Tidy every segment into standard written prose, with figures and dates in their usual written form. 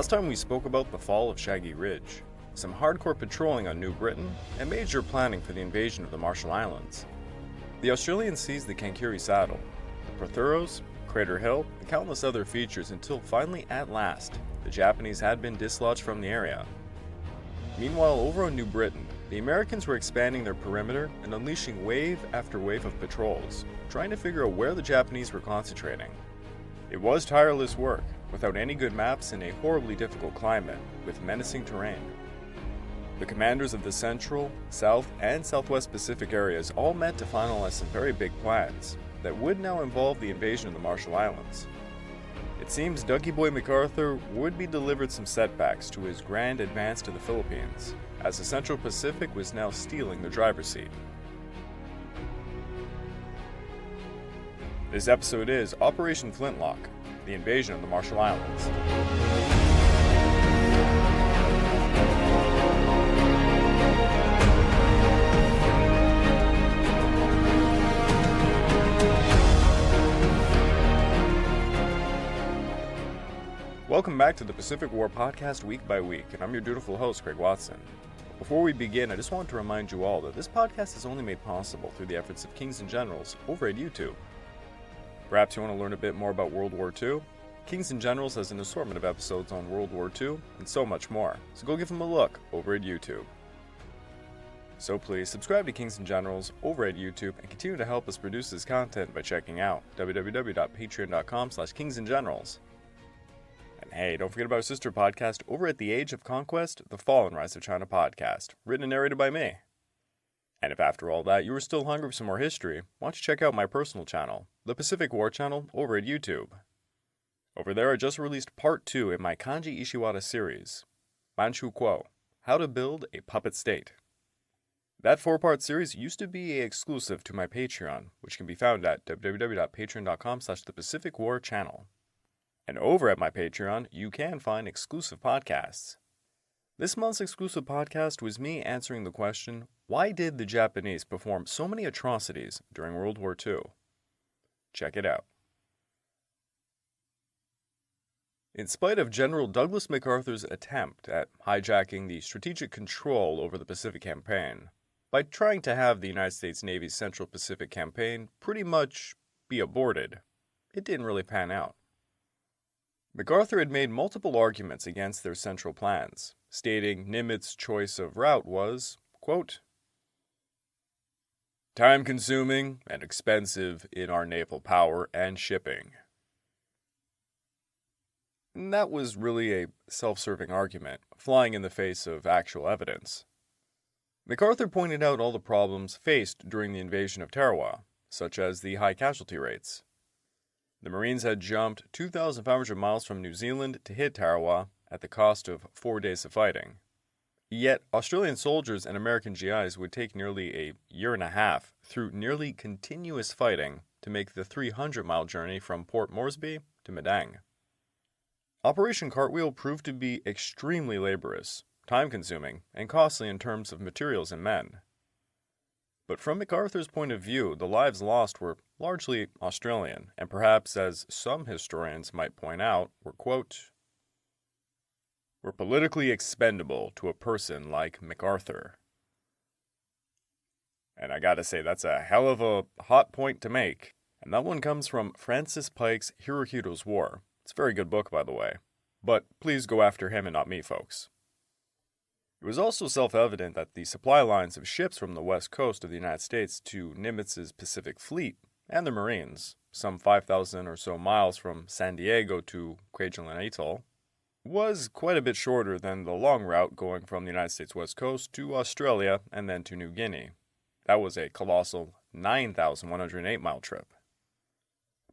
Last time we spoke about the fall of Shaggy Ridge, some hardcore patrolling on New Britain, and major planning for the invasion of the Marshall Islands. The Australians seized the Kankuri Saddle, the Protheros, Crater Hill, and countless other features until finally, at last, the Japanese had been dislodged from the area. Meanwhile, over on New Britain, the Americans were expanding their perimeter and unleashing wave after wave of patrols, trying to figure out where the Japanese were concentrating. It was tireless work, without any good maps in a horribly difficult climate, with menacing terrain. The commanders of the Central, South, and Southwest Pacific areas all met to finalize some very big plans that would now involve the invasion of the Marshall Islands. It seems Dougie Boy MacArthur would be delivered some setbacks to his grand advance to the Philippines, as the Central Pacific was now stealing the driver's seat. This episode is Operation Flintlock, the invasion of the Marshall Islands. Welcome back to the Pacific War Podcast week by week, and I'm your dutiful host, Craig Watson. Before we begin, I just want to remind you all that this podcast is only made possible through the efforts of Kings and Generals over at YouTube. Perhaps you want to learn a bit more about World War II? Kings and Generals has an assortment of episodes on World War II, and so much more, so go give them a look over at YouTube. So please, subscribe to Kings and Generals over at YouTube and continue to help us produce this content by checking out www.patreon.com/kingsandgenerals. And hey, don't forget about our sister podcast over at The Age of Conquest, The Fall and Rise of China podcast, written and narrated by me. And if after all that you are still hungry for some more history, why don't you check out my personal channel, the Pacific War channel, over at YouTube. Over there I just released part 2 in my Kanji Ishiwara series, Manchu Kuo, How to Build a Puppet State. That 4-part series used to be exclusive to my Patreon, which can be found at www.patreon.com/thepacificwarchannel. And over at my Patreon, you can find exclusive podcasts. This month's exclusive podcast was me answering the question, why did the Japanese perform so many atrocities during World War II? Check it out. In spite of General Douglas MacArthur's attempt at hijacking the strategic control over the Pacific Campaign, by trying to have the United States Navy's Central Pacific Campaign pretty much be aborted, it didn't really pan out. MacArthur had made multiple arguments against their central plans, stating Nimitz's choice of route was, quote, time-consuming and expensive in our naval power and shipping. And that was really a self-serving argument, flying in the face of actual evidence. MacArthur pointed out all the problems faced during the invasion of Tarawa, such as the high casualty rates. The Marines had jumped 2,500 miles from New Zealand to hit Tarawa at the cost of 4 days of fighting. Yet, Australian soldiers and American GIs would take nearly a year and a half through nearly continuous fighting to make the 300-mile journey from Port Moresby to Madang. Operation Cartwheel proved to be extremely laborious, time-consuming, and costly in terms of materials and men. But from MacArthur's point of view, the lives lost were largely Australian, and perhaps, as some historians might point out, were, quote, were politically expendable to a person like MacArthur. And I gotta say, that's a hell of a hot point to make. And that one comes from Francis Pike's Hirohito's War. It's a very good book, by the way. But please go after him and not me, folks. It was also self-evident that the supply lines of ships from the west coast of the United States to Nimitz's Pacific Fleet and the Marines, some 5,000 or so miles from San Diego to Quelan Island, was quite a bit shorter than the long route going from the United States west coast to Australia and then to New Guinea. That was a colossal 9,108-mile trip.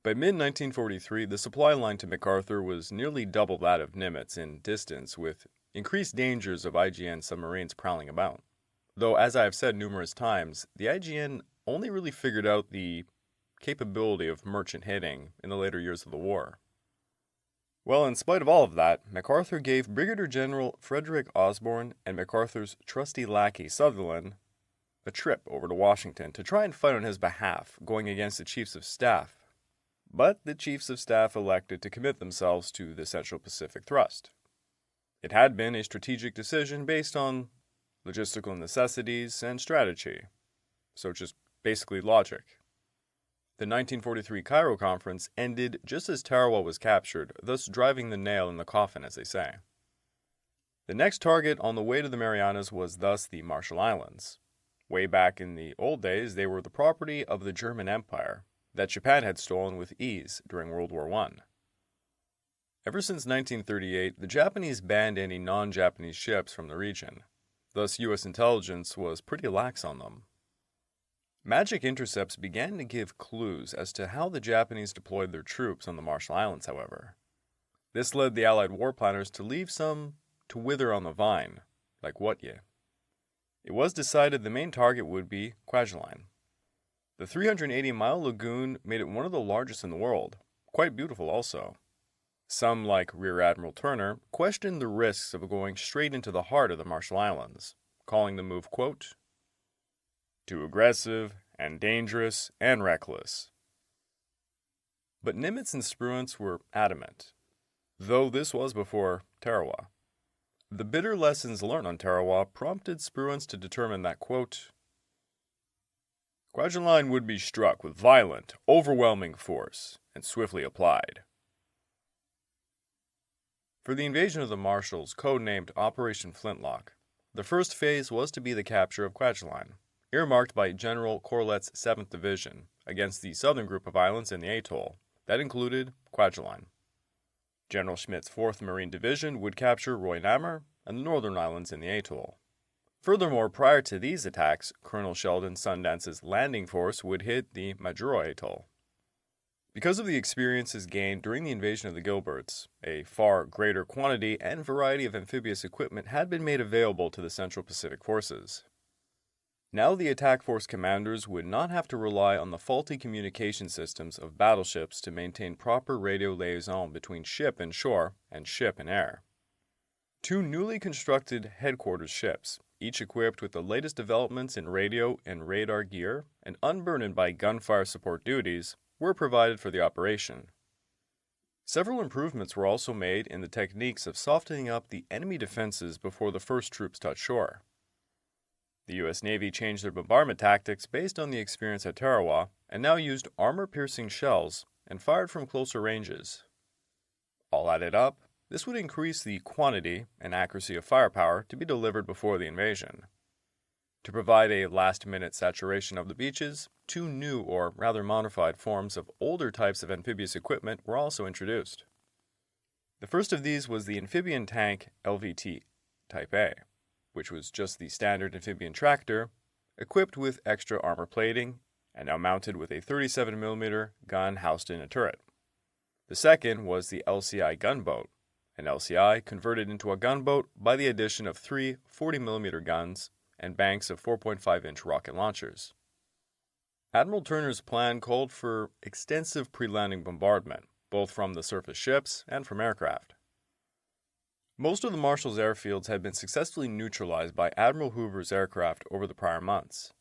By mid-1943, the supply line to MacArthur was nearly double that of Nimitz in distance, with increased dangers of IJN submarines prowling about. Though, as I have said numerous times, the IJN only really figured out the capability of merchant hitting in the later years of the war. Well, in spite of all of that, MacArthur gave Brigadier General Frederick Osborne and MacArthur's trusty lackey Sutherland a trip over to Washington to try and fight on his behalf, going against the Chiefs of Staff. But the Chiefs of Staff elected to commit themselves to the Central Pacific thrust. It had been a strategic decision based on logistical necessities and strategy, so just basically logic. The 1943 Cairo Conference ended just as Tarawa was captured, thus driving the nail in the coffin, as they say. The next target on the way to the Marianas was thus the Marshall Islands. Way back in the old days, they were the property of the German Empire that Japan had stolen with ease during World War I. Ever since 1938, the Japanese banned any non-Japanese ships from the region. Thus, U.S. intelligence was pretty lax on them. Magic intercepts began to give clues as to how the Japanese deployed their troops on the Marshall Islands, however. This led the Allied war planners to leave some to wither on the vine, like Guadalcanal. It was decided the main target would be Queline. The 380-mile lagoon made it one of the largest in the world, quite beautiful also. Some, like Rear Admiral Turner, questioned the risks of going straight into the heart of the Marshall Islands, calling the move, quote, too aggressive and dangerous and reckless. But Nimitz and Spruance were adamant, though this was before Tarawa. The bitter lessons learned on Tarawa prompted Spruance to determine that, quote, Queline would be struck with violent, overwhelming force and swiftly applied. For the invasion of the Marshalls, codenamed Operation Flintlock, the first phase was to be the capture of Queline, earmarked by General Corlett's 7th Division against the southern group of islands in the atoll that included Queline. General Schmidt's 4th Marine Division would capture Roy Nammer and the northern islands in the atoll. Furthermore, prior to these attacks, Colonel Sheldon Sundance's landing force would hit the Majuro Atoll. Because of the experiences gained during the invasion of the Gilberts, a far greater quantity and variety of amphibious equipment had been made available to the Central Pacific Forces. Now the attack force commanders would not have to rely on the faulty communication systems of battleships to maintain proper radio liaison between ship and shore and ship and air. 2 newly constructed headquarters ships, each equipped with the latest developments in radio and radar gear and unburdened by gunfire support duties, were provided for the operation. Several improvements were also made in the techniques of softening up the enemy defenses before the first troops touched shore. The U.S. Navy changed their bombardment tactics based on the experience at Tarawa and now used armor-piercing shells and fired from closer ranges. All added up, this would increase the quantity and accuracy of firepower to be delivered before the invasion. To provide a last-minute saturation of the beaches, 2 new or rather modified forms of older types of amphibious equipment were also introduced. The first of these was the amphibian tank LVT Type A, which was just the standard amphibian tractor, equipped with extra armor plating, and now mounted with a 37mm gun housed in a turret. The second was the LCI gunboat, an LCI converted into a gunboat by the addition of 3 40mm guns and banks of 4.5-inch rocket launchers. Admiral Turner's plan called for extensive pre-landing bombardment, both from the surface ships and from aircraft. Most of the Marshall's airfields had been successfully neutralized by Admiral Hoover's aircraft over the prior months.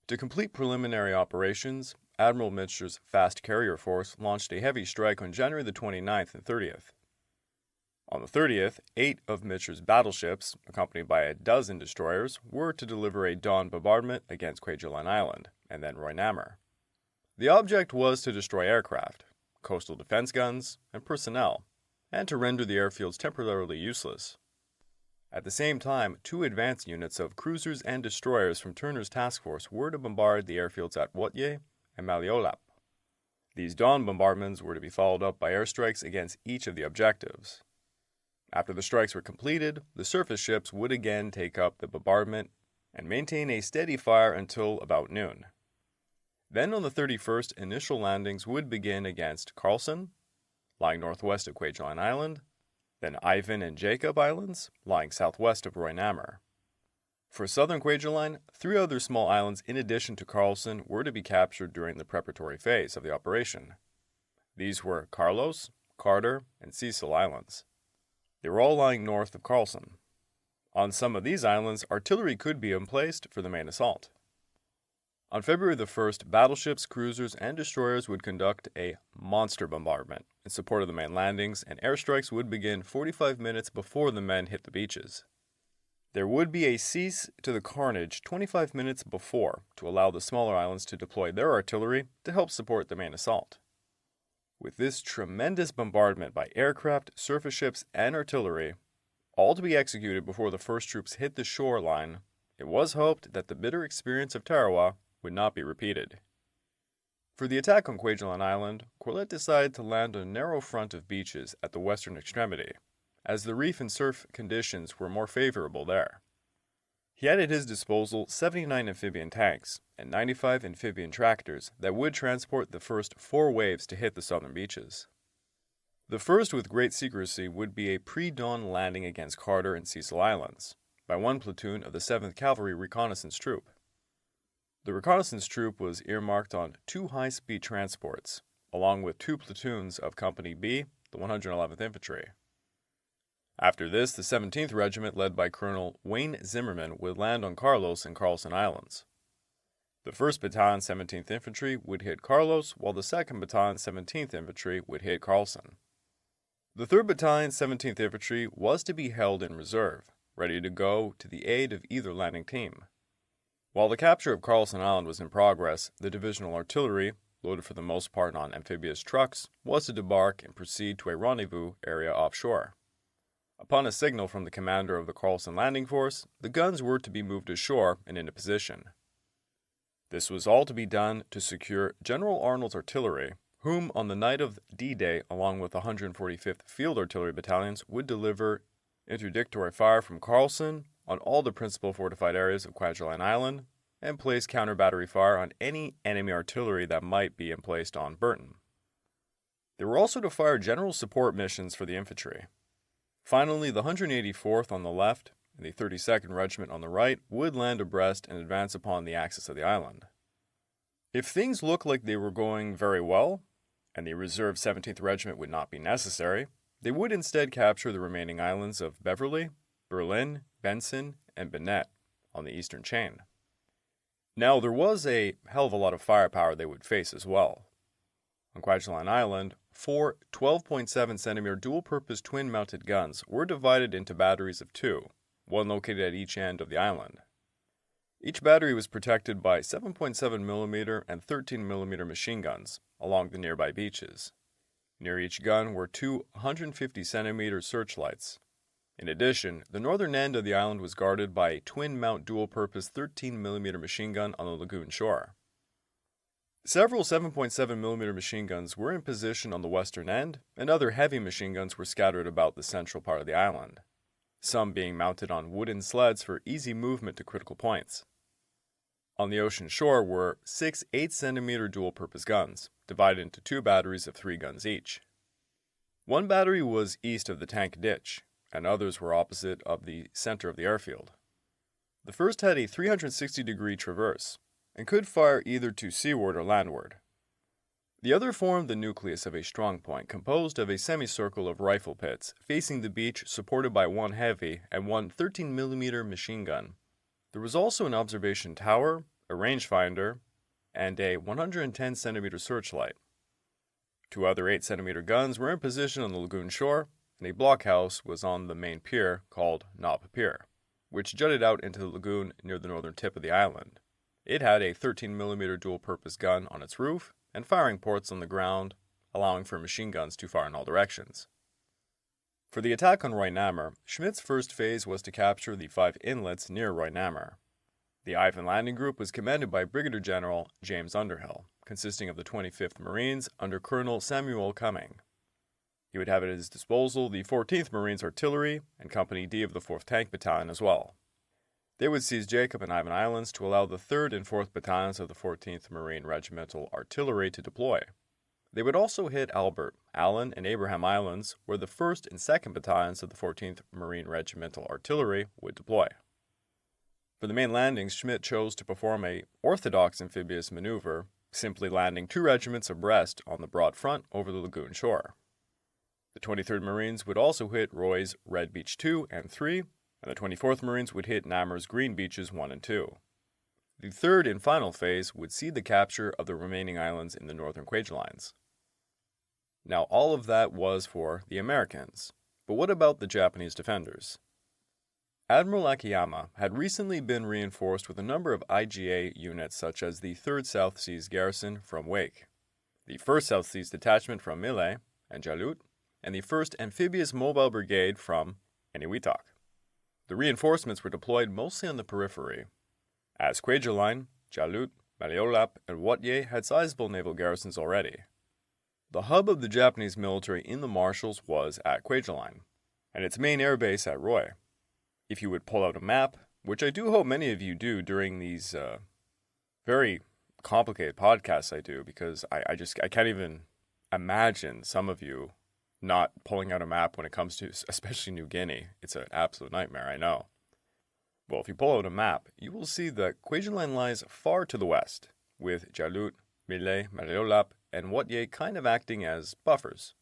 To complete preliminary operations, Admiral Mitscher's fast carrier force launched a heavy strike on January the 29th and 30th. On the 30th, 8 of Mitscher's battleships, accompanied by a dozen destroyers, were to deliver a dawn bombardment against Quelan Island, and then Roy Nammer. The object was to destroy aircraft, coastal defense guns, and personnel, and to render the airfields temporarily useless. At the same time, 2 advanced units of cruisers and destroyers from Turner's task force were to bombard the airfields at Guadalcanal and Maliolap. These dawn bombardments were to be followed up by airstrikes against each of the objectives. After the strikes were completed, the surface ships would again take up the bombardment and maintain a steady fire until about noon. Then on the 31st, initial landings would begin against Carlson, lying northwest of Quelan Island, then Ivan and Jacob Islands, lying southwest of Roy Nammer. For southern Quelan, 3 other small islands in addition to Carlson were to be captured during the preparatory phase of the operation. These were Carlos, Carter, and Cecil Islands. They were all lying north of Carlson. On some of these islands, artillery could be emplaced for the main assault. On February the 1st, battleships, cruisers, and destroyers would conduct a monster bombardment in support of the main landings, and airstrikes would begin 45 minutes before the men hit the beaches. There would be a cease to the carnage 25 minutes before to allow the smaller islands to deploy their artillery to help support the main assault. With this tremendous bombardment by aircraft, surface ships, and artillery, all to be executed before the first troops hit the shoreline, it was hoped that the bitter experience of Tarawa would not be repeated. For the attack on Quelan Island, Corlett decided to land on a narrow front of beaches at the western extremity, as the reef and surf conditions were more favorable there. He had at his disposal 79 amphibian tanks and 95 amphibian tractors that would transport the first 4 waves to hit the southern beaches. The first, with great secrecy, would be a pre-dawn landing against Carter and Cecil Islands by one platoon of the 7th Cavalry Reconnaissance Troop. The reconnaissance troop was earmarked on 2 high-speed transports, along with 2 platoons of Company B, the 111th Infantry. After this, the 17th Regiment, led by Colonel Wayne Zimmerman, would land on Carlos and Carlson Islands. The 1st Battalion, 17th Infantry, would hit Carlos, while the 2nd Battalion, 17th Infantry, would hit Carlson. The 3rd Battalion, 17th Infantry, was to be held in reserve, ready to go to the aid of either landing team. While the capture of Carlson Island was in progress, the divisional artillery, loaded for the most part on amphibious trucks, was to debark and proceed to a rendezvous area offshore. Upon a signal from the commander of the Carlson landing force, the guns were to be moved ashore and into position. This was all to be done to secure General Arnold's artillery, whom on the night of D-Day, along with the 145th Field Artillery Battalions, would deliver interdictory fire from Carlson on all the principal fortified areas of Quelan Island, and place counter-battery fire on any enemy artillery that might be emplaced on Burton. They were also to fire general support missions for the infantry. Finally, the 184th on the left and the 32nd Regiment on the right would land abreast and advance upon the axis of the island. If things looked like they were going very well, and the reserve 17th Regiment would not be necessary, they would instead capture the remaining islands of Beverly, Berlin, Benson, and Bennett on the eastern chain. Now, there was a hell of a lot of firepower they would face as well. On Quelan Island, 4 12.7 centimeter dual-purpose twin-mounted guns were divided into batteries of 2, one located at each end of the island. Each battery was protected by 7.7 millimeter and 13 millimeter machine guns along the nearby beaches. Near each gun were 2 150 centimeter searchlights. In addition, the northern end of the island was guarded by a twin-mount dual-purpose 13mm machine gun on the lagoon shore. Several 7.7mm machine guns were in position on the western end, and other heavy machine guns were scattered about the central part of the island, some being mounted on wooden sleds for easy movement to critical points. On the ocean shore were 6 8cm dual-purpose guns, divided into 2 batteries of 3 guns each. One battery was east of the tank ditch, and others were opposite of the center of the airfield. The first had a 360-degree traverse, and could fire either to seaward or landward. The other formed the nucleus of a strong point composed of a semicircle of rifle pits facing the beach, supported by 1 heavy and 1 13mm machine gun. There was also an observation tower, a rangefinder, and a 110cm searchlight. 2 other 8cm guns were in position on the lagoon shore, and a blockhouse was on the main pier called Knob Pier, which jutted out into the lagoon near the northern tip of the island. It had a 13mm dual-purpose gun on its roof and firing ports on the ground, allowing for machine guns to fire in all directions. For the attack on Roy Nammer, Schmidt's first phase was to capture the 5 inlets near Roy Nammer. The Ivan Landing Group was commanded by Brigadier General James Underhill, consisting of the 25th Marines under Colonel Samuel Cumming. He would have at his disposal the 14th Marines Artillery and Company D of the 4th Tank Battalion as well. They would seize Jacob and Ivan Islands to allow the 3rd and 4th Battalions of the 14th Marine Regimental Artillery to deploy. They would also hit Albert, Allen, and Abraham Islands, where the 1st and 2nd Battalions of the 14th Marine Regimental Artillery would deploy. For the main landings, Schmidt chose to perform a orthodox amphibious maneuver, simply landing 2 regiments abreast on the broad front over the lagoon shore. The 23rd Marines would also hit Roy's Red Beach 2 and 3, and the 24th Marines would hit Nammer's Green Beaches 1 and 2. The third and final phase would see the capture of the remaining islands in the northern Quelines. Now, all of that was for the Americans, but what about the Japanese defenders? Admiral Akiyama had recently been reinforced with a number of IGA units such as the 3rd South Seas Garrison from Wake, the 1st South Seas Detachment from Mile and Jalut, and the 1st Amphibious Mobile Brigade from Eniwetok. The reinforcements were deployed mostly on the periphery, as Quelan, Jalut, Maliolap, and Wotye had sizable naval garrisons already. The hub of the Japanese military in the Marshalls was at Quelan, and its main airbase at Roy. If you would pull out a map, which I do hope many of you do during these very complicated podcasts I do, because I can't even imagine some of you not pulling out a map when it comes to especially New Guinea. It's an absolute nightmare, I know. Well, if you pull out a map, you will see that Quelan lies far to the west, with Jalut, Mile, Maliolap, and Wotye kind of acting as buffers.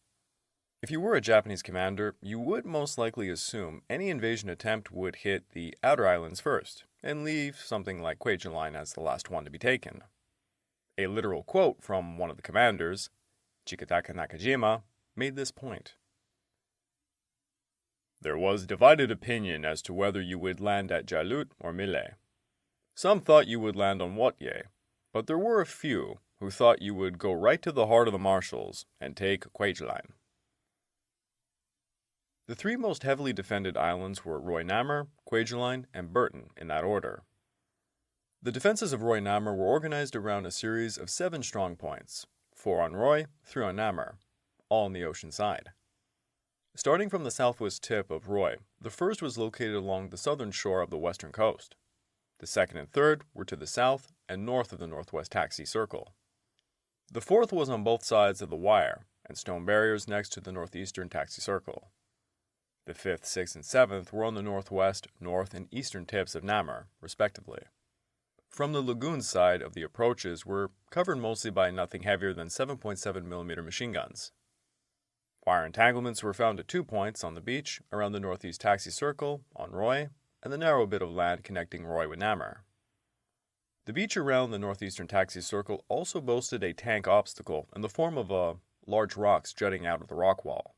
If you were a Japanese commander, you would most likely assume any invasion attempt would hit the outer islands first, and leave something like Quelan as the last one to be taken. A literal quote from one of the commanders, Chikataka Nakajima, made this point. There was divided opinion as to whether you would land at Jalut or Mile. Some thought you would land on Wotye, but there were a few who thought you would go right to the heart of the Marshalls and take Quelan. The three most heavily defended islands were Roy Nammer, Quelan, and Burton in that order. The defenses of Roy Nammer were organized around a series of 7 strong points, 4 on Roy, 3 on Nammer, all on the ocean side. Starting from the southwest tip of Roy, the first was located along the southern shore of the western coast. The second and third were to the south and north of the northwest taxi circle. The fourth was on both sides of the wire, and stone barriers next to the northeastern taxi circle. The 5th, 6th, and 7th were on the northwest, north, and eastern tips of Nammer, respectively. From the lagoon side of the approaches were covered mostly by nothing heavier than 7.7mm machine guns. Wire entanglements were found at 2 points on the beach around the northeast taxi circle, on Roy, and the narrow bit of land connecting Roy with Nammer. The beach around the northeastern taxi circle also boasted a tank obstacle in the form of large rocks jutting out of the rock wall.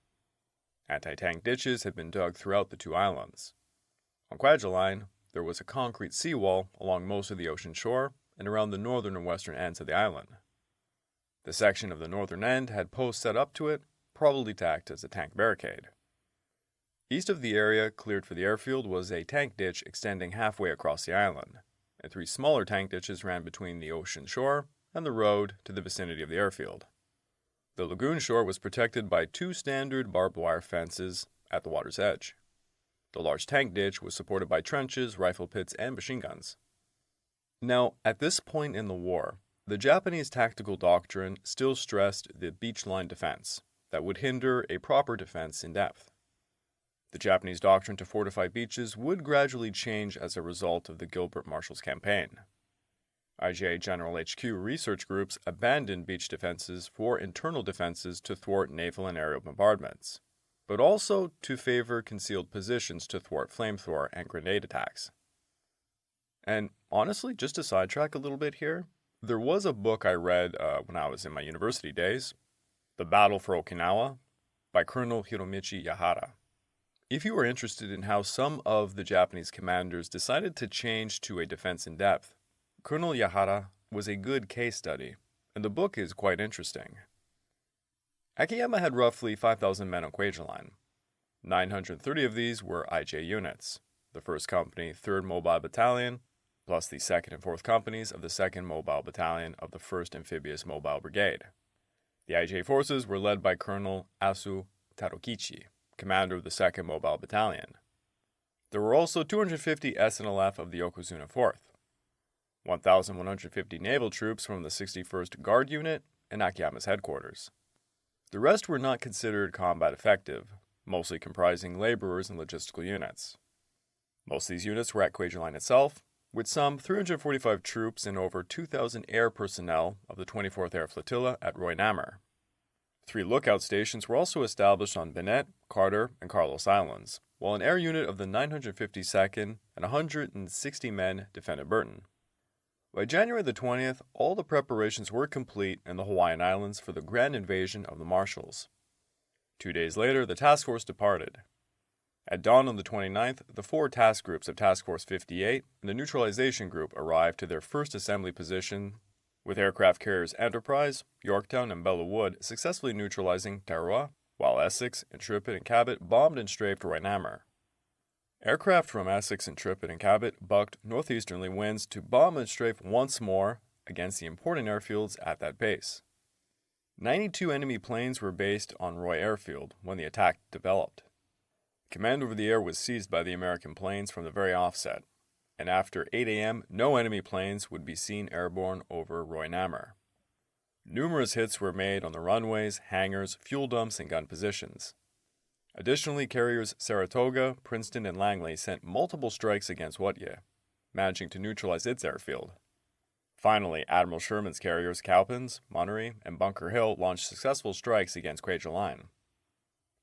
Anti-tank ditches had been dug throughout the 2 islands. On Quelan, there was a concrete seawall along most of the ocean shore and around the northern and western ends of the island. The section of the northern end had posts set up to it, probably to act as a tank barricade. East of the area cleared for the airfield was a tank ditch extending halfway across the island, and 3 smaller tank ditches ran between the ocean shore and the road to the vicinity of the airfield. The lagoon shore was protected by 2 standard barbed wire fences at the water's edge. The large tank ditch was supported by trenches, rifle pits, and machine guns. Now, at this point in the war, the Japanese tactical doctrine still stressed the beach-line defense that would hinder a proper defense in depth. The Japanese doctrine to fortify beaches would gradually change as a result of the Gilbert Marshall's campaign. IGA General HQ research groups abandoned beach defenses for internal defenses to thwart naval and aerial bombardments, but also to favor concealed positions to thwart flamethrower and grenade attacks. And honestly, just to sidetrack a little bit here, there was a book I read when I was in my university days, The Battle for Okinawa, by Colonel Hiromichi Yahara. If you are interested in how some of the Japanese commanders decided to change to a defense in depth, Colonel Yahara was a good case study, and the book is quite interesting. Akiyama had roughly 5,000 men on Quelan. 930 of these were IJ units, the 1st Company, 3rd Mobile Battalion, plus the 2nd and 4th Companies of the 2nd Mobile Battalion of the 1st Amphibious Mobile Brigade. The IJ forces were led by Colonel Asu Tarokichi, commander of the 2nd Mobile Battalion. There were also 250 SNLF of the Yokozuna 4th, 1,150 naval troops from the 61st Guard Unit and Akiyama's headquarters. The rest were not considered combat effective, mostly comprising laborers and logistical units. Most of these units were at Quelan itself, with some 345 troops and over 2,000 air personnel of the 24th Air Flotilla at Roy Nammer. 3 lookout stations were also established on Bennett, Carter, and Carlos Islands, while an air unit of the 952nd and 160 men defended Burton. By January the 20th, all the preparations were complete in the Hawaiian Islands for the grand invasion of the Marshalls. 2 days later, the task force departed. At dawn on the 29th, the 4 task groups of Task Force 58 and the neutralization group arrived to their first assembly position, with aircraft carriers Enterprise, Yorktown, and Bella Wood successfully neutralizing Tarawa, while Essex, Intrepid, and Cabot bombed and strafed Roy Nammer. Aircraft from Essex, Intrepid, and Cabot bucked northeasterly winds to bomb and strafe once more against the important airfields at that base. 92 enemy planes were based on Roy Airfield when the attack developed. Command over the air was seized by the American planes from the very offset, and after 8 a.m., no enemy planes would be seen airborne over Roy Nammer. Numerous hits were made on the runways, hangars, fuel dumps, and gun positions. Additionally, carriers Saratoga, Princeton, and Langley sent multiple strikes against Whittier, managing to neutralize its airfield. Finally, Admiral Sherman's carriers Cowpens, Monterey, and Bunker Hill launched successful strikes against Quelan.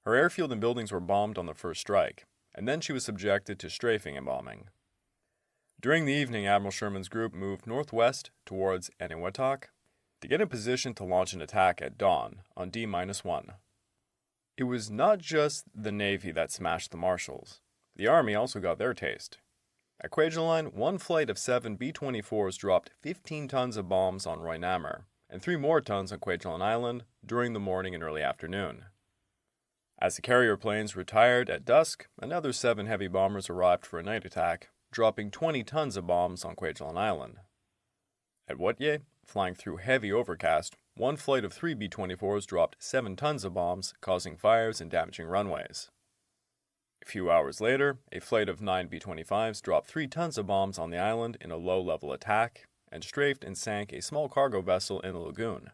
Her airfield and buildings were bombed on the first strike, and then she was subjected to strafing and bombing. During the evening, Admiral Sherman's group moved northwest towards Eniwetok to get in position to launch an attack at dawn on D-1. It was not just the Navy that smashed the Marshalls. The Army also got their taste. At Quelan, one flight of 7 B-24s dropped 15 tons of bombs on Roy Nammer, and 3 more tons on Quelan Island during the morning and early afternoon. As the carrier planes retired at dusk, another 7 heavy bombers arrived for a night attack, dropping 20 tons of bombs on Quelan Island. At Whittier, flying through heavy overcast, one flight of 3 B-24s dropped 7 tons of bombs, causing fires and damaging runways. A few hours later, a flight of 9 B-25s dropped 3 tons of bombs on the island in a low-level attack, and strafed and sank a small cargo vessel in the lagoon.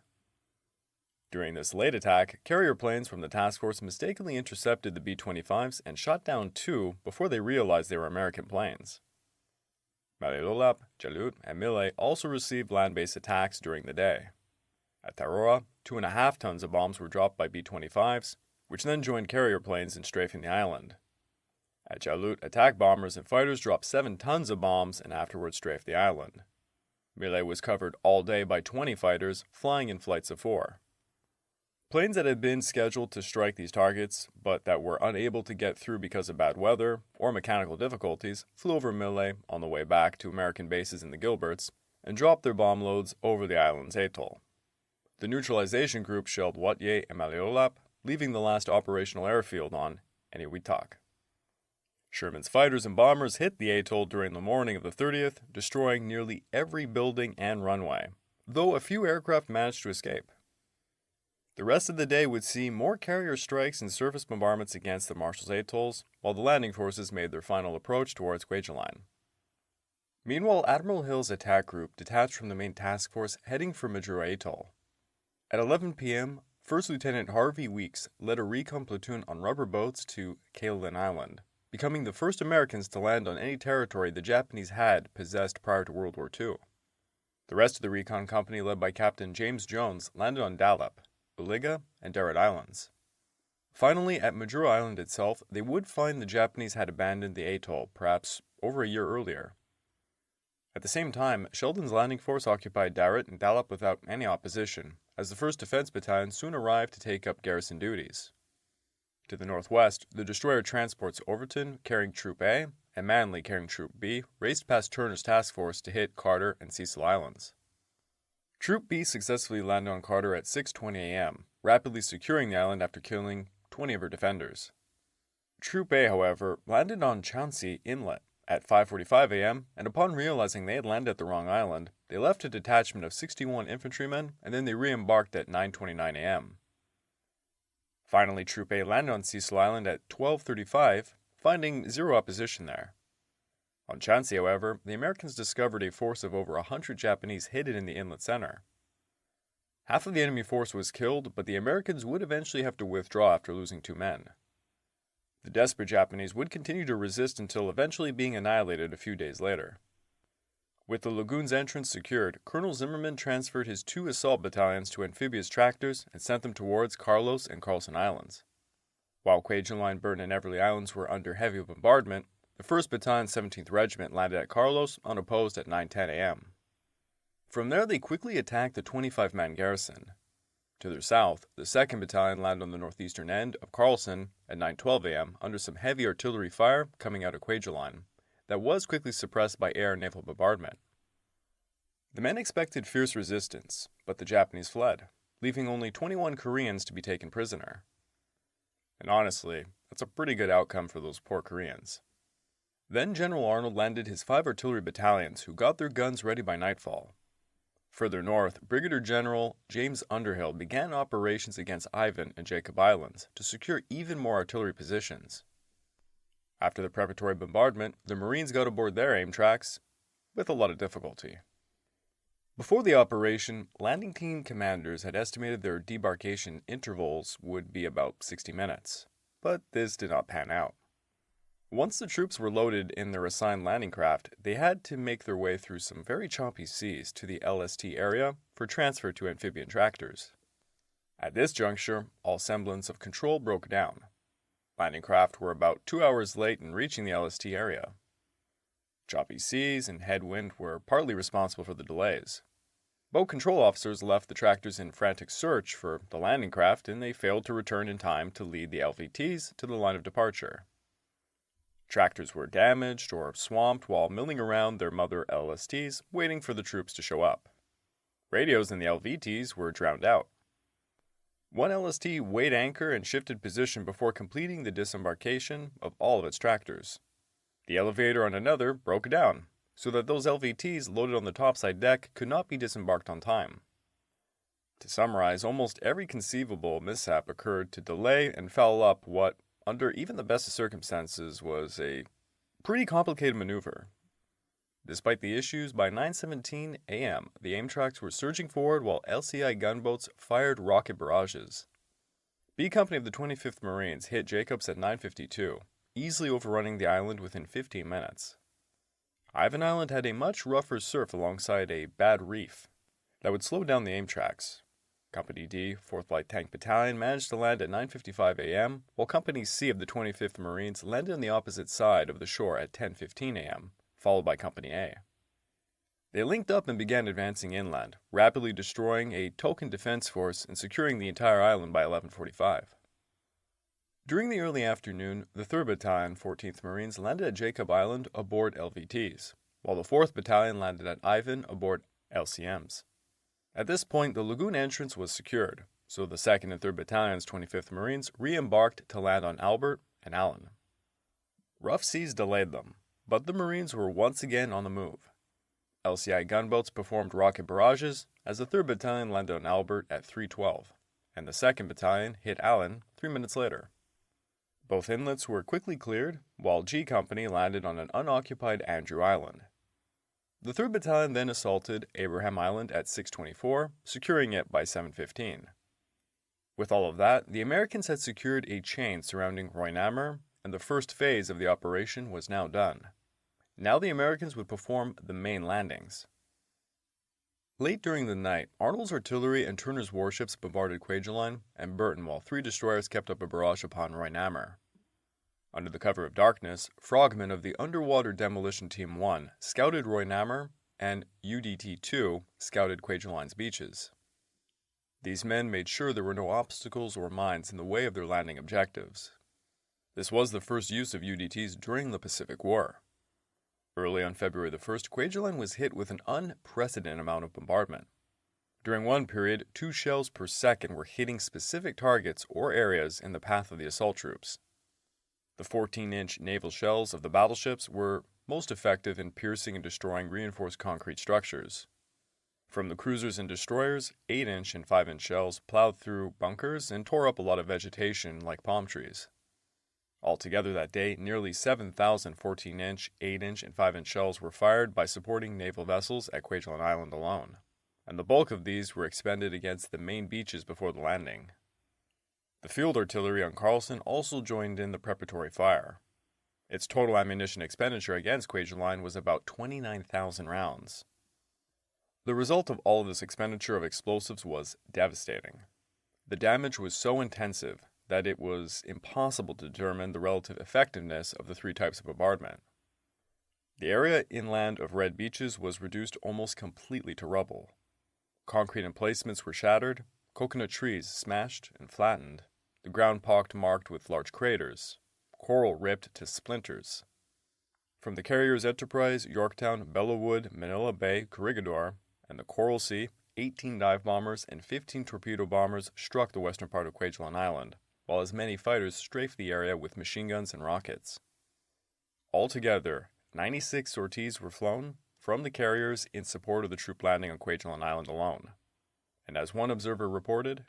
During this late attack, carrier planes from the task force mistakenly intercepted the B-25s and shot down 2 before they realized they were American planes. Malilolap, Jalut, and Mille also received land-based attacks during the day. At Tarawa, 2.5 tons of bombs were dropped by B-25s, which then joined carrier planes in strafing the island. At Jalut, attack bombers and fighters dropped 7 tons of bombs and afterwards strafed the island. Mille was covered all day by 20 fighters, flying in flights of 4. Planes that had been scheduled to strike these targets, but that were unable to get through because of bad weather or mechanical difficulties, flew over Mille on the way back to American bases in the Gilberts and dropped their bomb loads over the island's atoll. The neutralization group shelled Whittier and Malilolap, leaving the last operational airfield on Eniwetok. Sherman's fighters and bombers hit the atoll during the morning of the 30th, destroying nearly every building and runway, though a few aircraft managed to escape. The rest of the day would see more carrier strikes and surface bombardments against the Marshall's atolls, while the landing forces made their final approach towards Quelan. Meanwhile, Admiral Hill's attack group detached from the main task force heading for Majuro Atoll. At 11 p.m., First Lieutenant Harvey Weeks led a recon platoon on rubber boats to Quelan Island, becoming the first Americans to land on any territory the Japanese had possessed prior to World War II. The rest of the recon company, led by Captain James Jones, landed on Dalap, Uliga, and Darrett Islands. Finally, at Majuro Island itself, they would find the Japanese had abandoned the atoll, perhaps over a year earlier. At the same time, Sheldon's landing force occupied Darrett and Dalap without any opposition, as the 1st Defense Battalion soon arrived to take up garrison duties. To the northwest, the destroyer transports Overton, carrying Troop A, and Manley, carrying Troop B, raced past Turner's task force to hit Carter and Cecil Islands. Troop B successfully landed on Carter at 6:20 a.m., rapidly securing the island after killing 20 of her defenders. Troop A, however, landed on Chauncey Inlet at 5:45 a.m., and upon realizing they had landed at the wrong island, they left a detachment of 61 infantrymen, and then they re-embarked at 9:29 a.m. Finally, Troop A landed on Cecil Island at 12:35, finding zero opposition there. On Chauncey, however, the Americans discovered a force of over 100 Japanese hidden in the inlet center. Half of the enemy force was killed, but the Americans would eventually have to withdraw after losing 2 men. The desperate Japanese would continue to resist until eventually being annihilated a few days later. With the lagoon's entrance secured, Colonel Zimmerman transferred his 2 assault battalions to amphibious tractors and sent them towards Carlos and Carlson Islands. While Quelan, Burton, and Everly Islands were under heavy bombardment, the 1st Battalion, 17th Regiment landed at Carlos unopposed at 9:10 a.m. From there, they quickly attacked the 25-man garrison. To their south, the 2nd Battalion landed on the northeastern end of Carlson at 9:12 a.m. under some heavy artillery fire coming out of Queline that was quickly suppressed by air and naval bombardment. The men expected fierce resistance, but the Japanese fled, leaving only 21 Koreans to be taken prisoner. And honestly, that's a pretty good outcome for those poor Koreans. Then General Arnold landed his 5 artillery battalions who got their guns ready by nightfall. Further north, Brigadier General James Underhill began operations against Ivan and Jacob Islands to secure even more artillery positions. After the preparatory bombardment, the Marines got aboard their aim tracks with a lot of difficulty. Before the operation, landing team commanders had estimated their debarkation intervals would be about 60 minutes, but this did not pan out. Once the troops were loaded in their assigned landing craft, they had to make their way through some very choppy seas to the LST area for transfer to amphibian tractors. At this juncture, all semblance of control broke down. Landing craft were about 2 hours late in reaching the LST area. Choppy seas and headwind were partly responsible for the delays. Boat control officers left the tractors in frantic search for the landing craft, and they failed to return in time to lead the LVTs to the line of departure. Tractors were damaged or swamped while milling around their mother LSTs, waiting for the troops to show up. Radios in the LVTs were drowned out. One LST weighed anchor and shifted position before completing the disembarkation of all of its tractors. The elevator on another broke down, so that those LVTs loaded on the topside deck could not be disembarked on time. To summarize, almost every conceivable mishap occurred to delay and foul up what, under even the best of circumstances, was a pretty complicated maneuver. Despite the issues, by 9:17 a.m., the aim tracks were surging forward while LCI gunboats fired rocket barrages. B Company of the 25th Marines hit Jacobs at 9:52, easily overrunning the island within 15 minutes. Ivan Island had a much rougher surf alongside a bad reef that would slow down the aim tracks. Company D, 4th Light Tank Battalion, managed to land at 9:55 a.m., while Company C of the 25th Marines landed on the opposite side of the shore at 10:15 a.m., followed by Company A. They linked up and began advancing inland, rapidly destroying a token defense force and securing the entire island by 11:45. During the early afternoon, the 3rd Battalion, 14th Marines, landed at Jacob Island aboard LVTs, while the 4th Battalion landed at Ivan aboard LCMs. At this point, the lagoon entrance was secured, so the 2nd and 3rd Battalions, 25th Marines, re-embarked to land on Albert and Allen. Rough seas delayed them, but the Marines were once again on the move. LCI gunboats performed rocket barrages as the 3rd Battalion landed on Albert at 3:12, and the 2nd Battalion hit Allen 3 minutes later. Both inlets were quickly cleared, while G Company landed on an unoccupied Andrew Island. The 3rd Battalion then assaulted Abraham Island at 6:24, securing it by 7:15. With all of that, the Americans had secured a chain surrounding Roy Nammer, and the first phase of the operation was now done. Now the Americans would perform the main landings. Late during the night, Arnold's artillery and Turner's warships bombarded Queline and Burton while 3 destroyers kept up a barrage upon Roy Nammer. Under the cover of darkness, frogmen of the Underwater Demolition Team 1 scouted Roy Nammer, and UDT-2 scouted Queline's beaches. These men made sure there were no obstacles or mines in the way of their landing objectives. This was the first use of UDTs during the Pacific War. Early on February the 1st, Queline was hit with an unprecedented amount of bombardment. During one period, 2 shells per second were hitting specific targets or areas in the path of the assault troops. The 14-inch naval shells of the battleships were most effective in piercing and destroying reinforced concrete structures. From the cruisers and destroyers, 8-inch and 5-inch shells plowed through bunkers and tore up a lot of vegetation like palm trees. Altogether that day, nearly 7,000 14-inch, 8-inch, and 5-inch shells were fired by supporting naval vessels at Quelan Island alone, and the bulk of these were expended against the main beaches before the landing. The field artillery on Carlson also joined in the preparatory fire. Its total ammunition expenditure against Queline was about 29,000 rounds. The result of all of this expenditure of explosives was devastating. The damage was so intensive that it was impossible to determine the relative effectiveness of the 3 types of bombardment. The area inland of Red Beaches was reduced almost completely to rubble. Concrete emplacements were shattered, coconut trees smashed and flattened, the ground pock-marked with large craters, coral ripped to splinters. From the carriers Enterprise, Yorktown, Bellawood, Manila Bay, Corregidor, and the Coral Sea, 18 dive bombers and 15 torpedo bombers struck the western part of Quelan Island, while as many fighters strafed the area with machine guns and rockets. Altogether, 96 sorties were flown from the carriers in support of the troop landing on Quelan Island alone. And as one observer reported,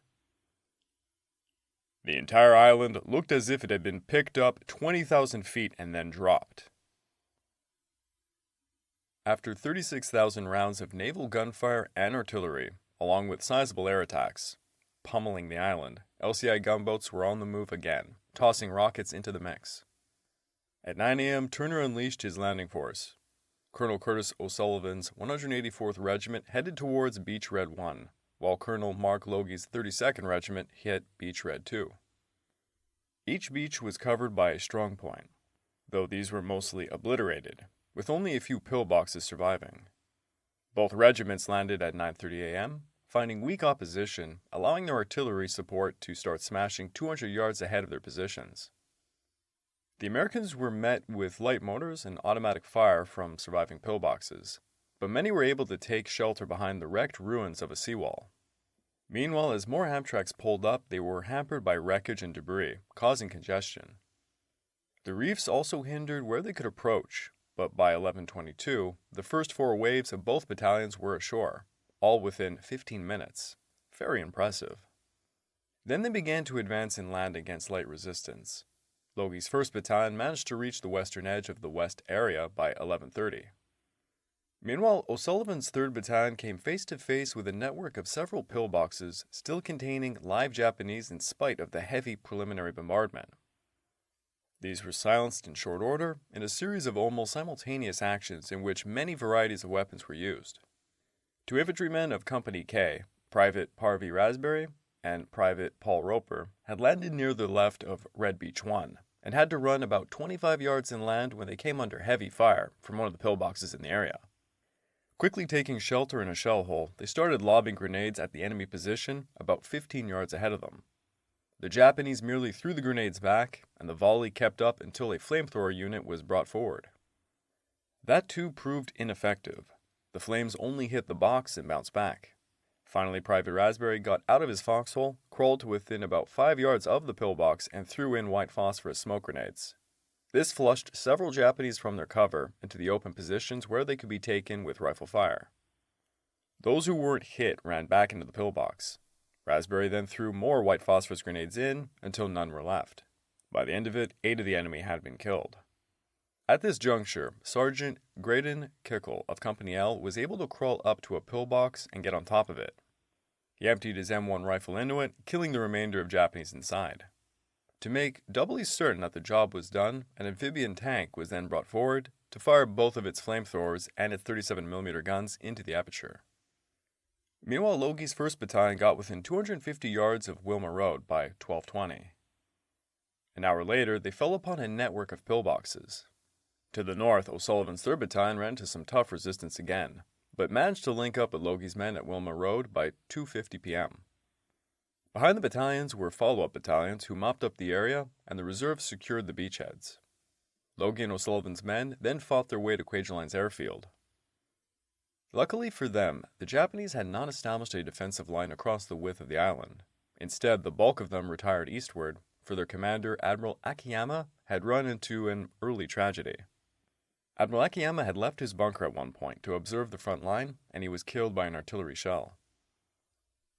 the entire island looked as if it had been picked up 20,000 feet and then dropped. After 36,000 rounds of naval gunfire and artillery, along with sizable air attacks, pummeling the island, LCI gunboats were on the move again, tossing rockets into the mix. At 9 a.m., Turner unleashed his landing force. Colonel Curtis O'Sullivan's 184th Regiment headed towards Beach Red 1, while Colonel Mark Logie's 32nd Regiment hit Beach Red 2. Each beach was covered by a strong point, though these were mostly obliterated, with only a few pillboxes surviving. Both regiments landed at 9:30 a.m., finding weak opposition, allowing their artillery support to start smashing 200 yards ahead of their positions. The Americans were met with light mortars and automatic fire from surviving pillboxes, but many were able to take shelter behind the wrecked ruins of a seawall. Meanwhile, as more Amtraks pulled up, they were hampered by wreckage and debris, causing congestion. The reefs also hindered where they could approach, but by 11:22, the first 4 waves of both battalions were ashore, all within 15 minutes. Very impressive. Then they began to advance inland against light resistance. Logie's 1st Battalion managed to reach the western edge of the west area by 11:30. Meanwhile, O'Sullivan's 3rd Battalion came face to face with a network of several pillboxes still containing live Japanese in spite of the heavy preliminary bombardment. These were silenced in short order in a series of almost simultaneous actions in which many varieties of weapons were used. 2 infantrymen of Company K, Private Parvy Raspberry and Private Paul Roper, had landed near the left of Red Beach 1 and had to run about 25 yards inland when they came under heavy fire from one of the pillboxes in the area. Quickly taking shelter in a shell hole, they started lobbing grenades at the enemy position about 15 yards ahead of them. The Japanese merely threw the grenades back, and the volley kept up until a flamethrower unit was brought forward. That too proved ineffective. The flames only hit the box and bounced back. Finally, Private Raspberry got out of his foxhole, crawled to within about 5 yards of the pillbox, and threw in white phosphorus smoke grenades. This flushed several Japanese from their cover into the open positions where they could be taken with rifle fire. Those who weren't hit ran back into the pillbox. Raspberry then threw more white phosphorus grenades in until none were left. By the end of it, 8 of the enemy had been killed. At this juncture, Sergeant Graydon Kickle of Company L was able to crawl up to a pillbox and get on top of it. He emptied his M1 rifle into it, killing the remainder of Japanese inside. To make doubly certain that the job was done, an amphibian tank was then brought forward to fire both of its flamethrowers and its 37mm guns into the aperture. Meanwhile, Logie's 1st Battalion got within 250 yards of Wilma Road by 12:20. An hour later, they fell upon a network of pillboxes. To the north, O'Sullivan's 3rd Battalion ran into some tough resistance again, but managed to link up with Logie's men at Wilma Road by 2:50 p.m. Behind the battalions were follow-up battalions who mopped up the area, and the reserves secured the beachheads. Logie and O'Sullivan's men then fought their way to Quagelines Airfield. Luckily for them, the Japanese had not established a defensive line across the width of the island. Instead, the bulk of them retired eastward, for their commander, Admiral Akiyama, had run into an early tragedy. Admiral Akiyama had left his bunker at one point to observe the front line, and he was killed by an artillery shell.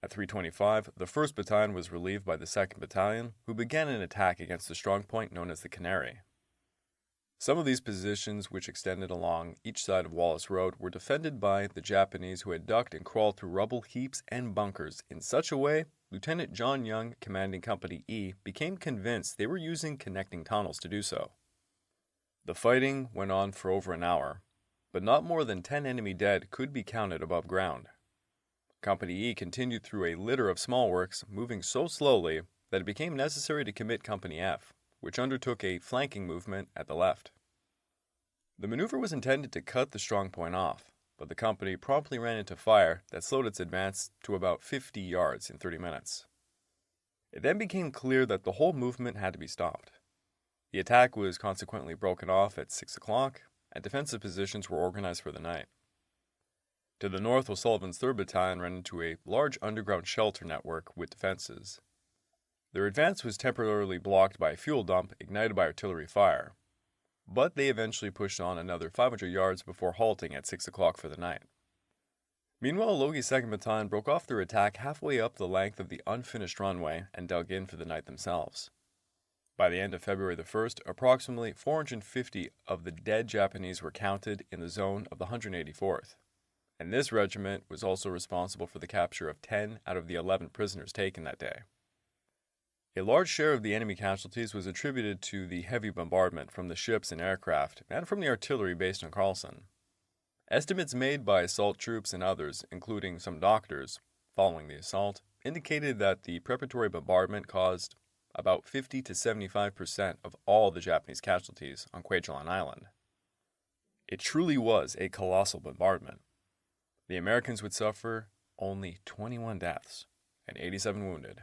At 3:25, the 1st Battalion was relieved by the 2nd Battalion, who began an attack against the strong point known as the Canary. Some of these positions, which extended along each side of Wallace Road, were defended by the Japanese, who had ducked and crawled through rubble heaps and bunkers in such a way Lieutenant John Young, commanding Company E, became convinced they were using connecting tunnels to do so. The fighting went on for over an hour, but not more than 10 enemy dead could be counted above ground. Company E continued through a litter of small works, moving so slowly that it became necessary to commit Company F, which undertook a flanking movement at the left. The maneuver was intended to cut the strong point off, but the company promptly ran into fire that slowed its advance to about 50 yards in 30 minutes. It then became clear that the whole movement had to be stopped. The attack was consequently broken off at 6 o'clock, and defensive positions were organized for the night. To the north, O'Sullivan's 3rd Battalion ran into a large underground shelter network with defenses. Their advance was temporarily blocked by a fuel dump ignited by artillery fire, but they eventually pushed on another 500 yards before halting at 6 o'clock for the night. Meanwhile, Logie's 2nd Battalion broke off their attack halfway up the length of the unfinished runway and dug in for the night themselves. By the end of February the 1st, approximately 450 of the dead Japanese were counted in the zone of the 184th, and this regiment was also responsible for the capture of 10 out of the 11 prisoners taken that day. A large share of the enemy casualties was attributed to the heavy bombardment from the ships and aircraft and from the artillery based on Carlson. Estimates made by assault troops and others, including some doctors, following the assault, indicated that the preparatory bombardment caused about 50 to 75% of all the Japanese casualties on Quelan Island. It truly was a colossal bombardment. The Americans would suffer only 21 deaths and 87 wounded.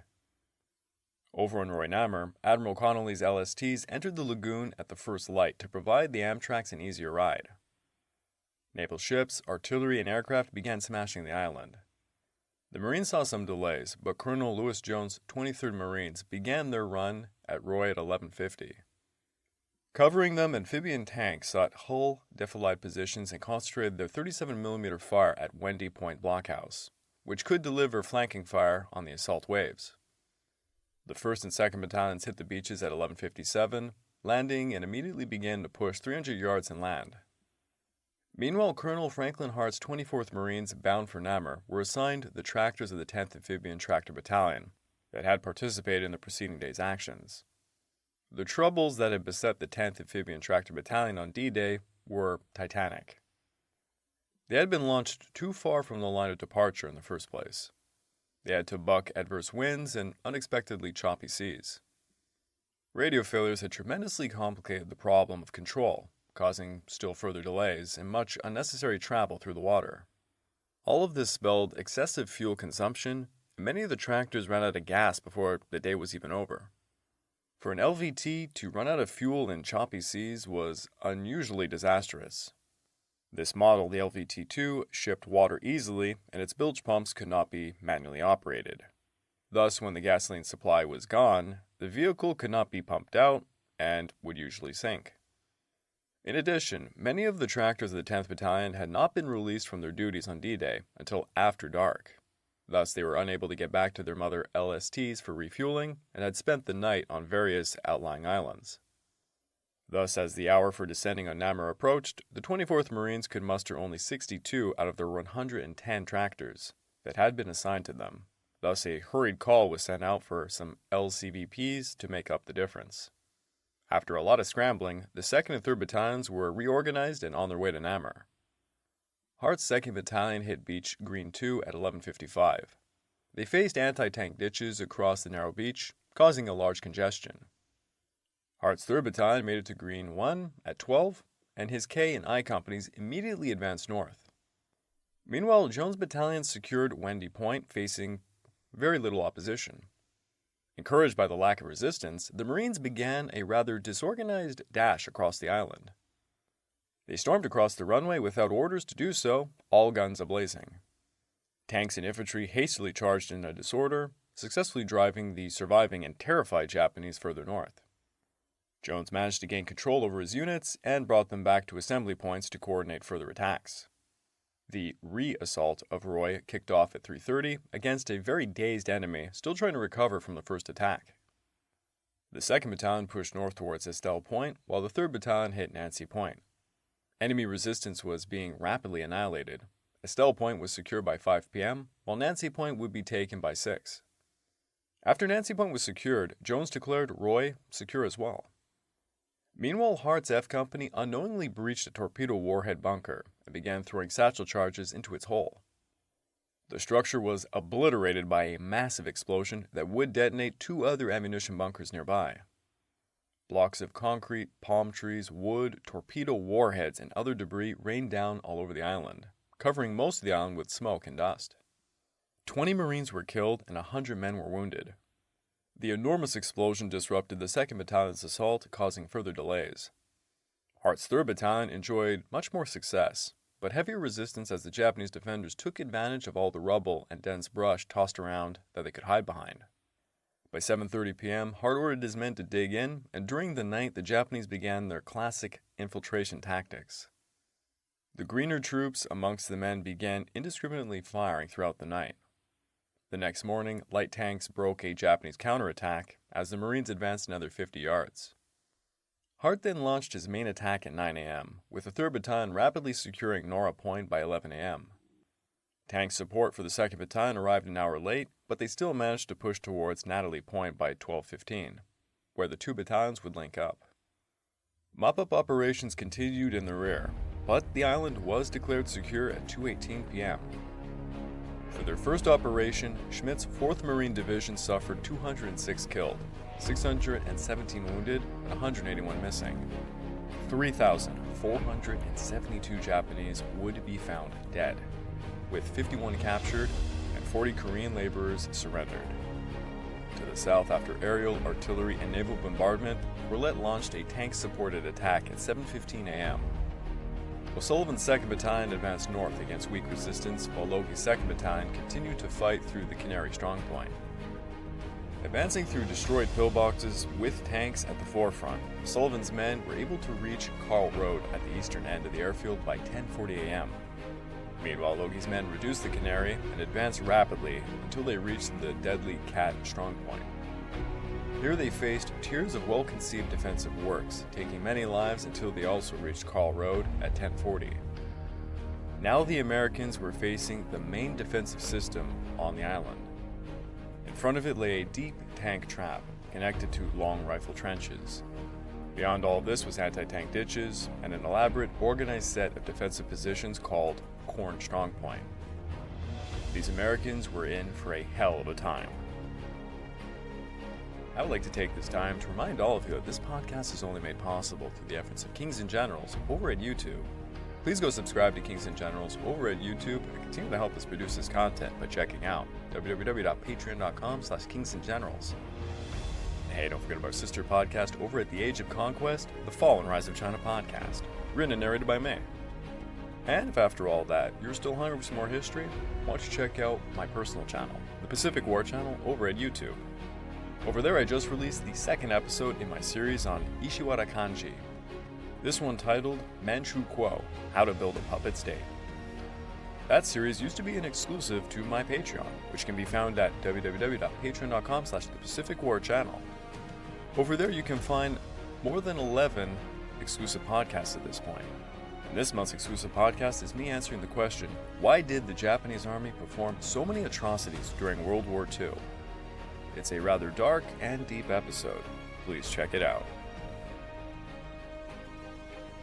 Over on Roy Nammer, Admiral Connolly's LSTs entered the lagoon at the first light to provide the Amtraks an easier ride. Naval ships, artillery, and aircraft began smashing the island. The Marines saw some delays, but Colonel Lewis Jones' 23rd Marines began their run at Roy at 11:50. Covering them, amphibian tanks sought hull-defilade positions and concentrated their 37mm fire at Wendy Point Blockhouse, which could deliver flanking fire on the assault waves. The 1st and 2nd Battalions hit the beaches at 11:57, landing and immediately began to push 300 yards inland. Meanwhile, Colonel Franklin Hart's 24th Marines bound for Namur were assigned the tractors of the 10th Amphibian Tractor Battalion that had participated in the preceding day's actions. The troubles that had beset the 10th Amphibian Tractor Battalion on D-Day were titanic. They had been launched too far from the line of departure in the first place. They had to buck adverse winds and unexpectedly choppy seas. Radio failures had tremendously complicated the problem of control, causing still further delays and much unnecessary travel through the water. All of this spelled excessive fuel consumption, and many of the tractors ran out of gas before the day was even over. For an LVT to run out of fuel in choppy seas was unusually disastrous. This model, the LVT-2, shipped water easily, and its bilge pumps could not be manually operated. Thus, when the gasoline supply was gone, the vehicle could not be pumped out and would usually sink. In addition, many of the tractors of the 10th Battalion had not been released from their duties on D-Day until after dark. Thus, they were unable to get back to their mother LSTs for refueling and had spent the night on various outlying islands. Thus, as the hour for descending on Namur approached, the 24th Marines could muster only 62 out of their 110 tractors that had been assigned to them. Thus, a hurried call was sent out for some LCVPs to make up the difference. After a lot of scrambling, the 2nd and 3rd Battalions were reorganized and on their way to Namur. Hart's 2nd Battalion hit Beach Green 2 at 11:55. They faced anti-tank ditches across the narrow beach, causing a large congestion. Hart's 3rd Battalion made it to Green 1 at 12, and his K and I companies immediately advanced north. Meanwhile, Jones' battalion secured Wendy Point, facing very little opposition. Encouraged by the lack of resistance, the Marines began a rather disorganized dash across the island. They stormed across the runway without orders to do so, all guns ablazing. Tanks and infantry hastily charged in a disorder, successfully driving the surviving and terrified Japanese further north. Jones managed to gain control over his units and brought them back to assembly points to coordinate further attacks. The re-assault of Roy kicked off at 3:30 against a very dazed enemy still trying to recover from the first attack. The 2nd Battalion pushed north towards Estelle Point, while the 3rd Battalion hit Nancy Point. Enemy resistance was being rapidly annihilated. Estelle Point was secured by 5 p.m., while Nancy Point would be taken by 6. After Nancy Point was secured, Jones declared Roy secure as well. Meanwhile, Hart's F Company unknowingly breached a torpedo warhead bunker and began throwing satchel charges into its hull. The structure was obliterated by a massive explosion that would detonate 2 other ammunition bunkers nearby. Blocks of concrete, palm trees, wood, torpedo warheads, and other debris rained down all over the island, covering most of the island with smoke and dust. 20 Marines were killed and 100 men were wounded. The enormous explosion disrupted the 2nd Battalion's assault, causing further delays. Hart's 3rd Battalion enjoyed much more success, but heavier resistance as the Japanese defenders took advantage of all the rubble and dense brush tossed around that they could hide behind. By 7:30 p.m., Hart ordered his men to dig in, and during the night the Japanese began their classic infiltration tactics. The greener troops amongst the men began indiscriminately firing throughout the night. The next morning, light tanks broke a Japanese counterattack as the Marines advanced another 50 yards. Hart then launched his main attack at 9 a.m., with the 3rd Battalion rapidly securing Nora Point by 11 a.m. Tank support for the 2nd Battalion arrived an hour late, but they still managed to push towards Natalie Point by 12:15, where the 2 battalions would link up. Mop-up operations continued in the rear, but the island was declared secure at 2:18 p.m. For their first operation, Schmidt's 4th Marine Division suffered 206 killed, 617 wounded, and 181 missing. 3,472 Japanese would be found dead, with 51 captured and 40 Korean laborers surrendered. To the south, after aerial, artillery, and naval bombardment, Roulette launched a tank-supported attack at 7:15 a.m. O'Sullivan's 2nd Battalion advanced north against weak resistance, while Logi's 2nd Battalion continued to fight through the Canary strongpoint. Advancing through destroyed pillboxes with tanks at the forefront, Sullivan's men were able to reach Carl Road at the eastern end of the airfield by 10:40 a.m. Meanwhile, Logi's men reduced the Canary and advanced rapidly until they reached the deadly Cat strongpoint. Here they faced tiers of well-conceived defensive works, taking many lives until they also reached Carl Road at 10:40. Now the Americans were facing the main defensive system on the island. In front of it lay a deep tank trap connected to long rifle trenches. Beyond all this was anti-tank ditches and an elaborate, organized set of defensive positions called Corn Strongpoint. These Americans were in for a hell of a time. I would like to take this time to remind all of you that this podcast is only made possible through the efforts of Kings and Generals over at YouTube. Please go subscribe to Kings and Generals over at YouTube and continue to help us produce this content by checking out www.patreon.com/kingsandgenerals. Hey, don't forget about our sister podcast over at The Age of Conquest, The Fall and Rise of China podcast, written and narrated by me. And if after all that, you're still hungry for some more history, why don't you check out my personal channel, the Pacific War channel over at YouTube. Over there I just released the 2nd episode in my series on Ishiwara Kanji. This one titled Manchu Kuo, How to Build a Puppet State. That series used to be an exclusive to my Patreon, which can be found at www.patreon.com/thepacificwarchannel. Over there you can find more than 11 exclusive podcasts at this point. And this month's exclusive podcast is me answering the question, why did the Japanese army perform so many atrocities during World War II? It's a rather dark and deep episode. Please check it out.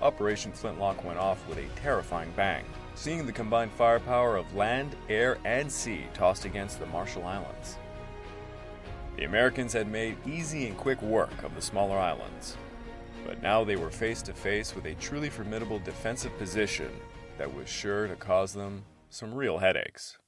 Operation Flintlock went off with a terrifying bang, seeing the combined firepower of land, air, and sea tossed against the Marshall Islands. The Americans had made easy and quick work of the smaller islands, but now they were face to face with a truly formidable defensive position that was sure to cause them some real headaches.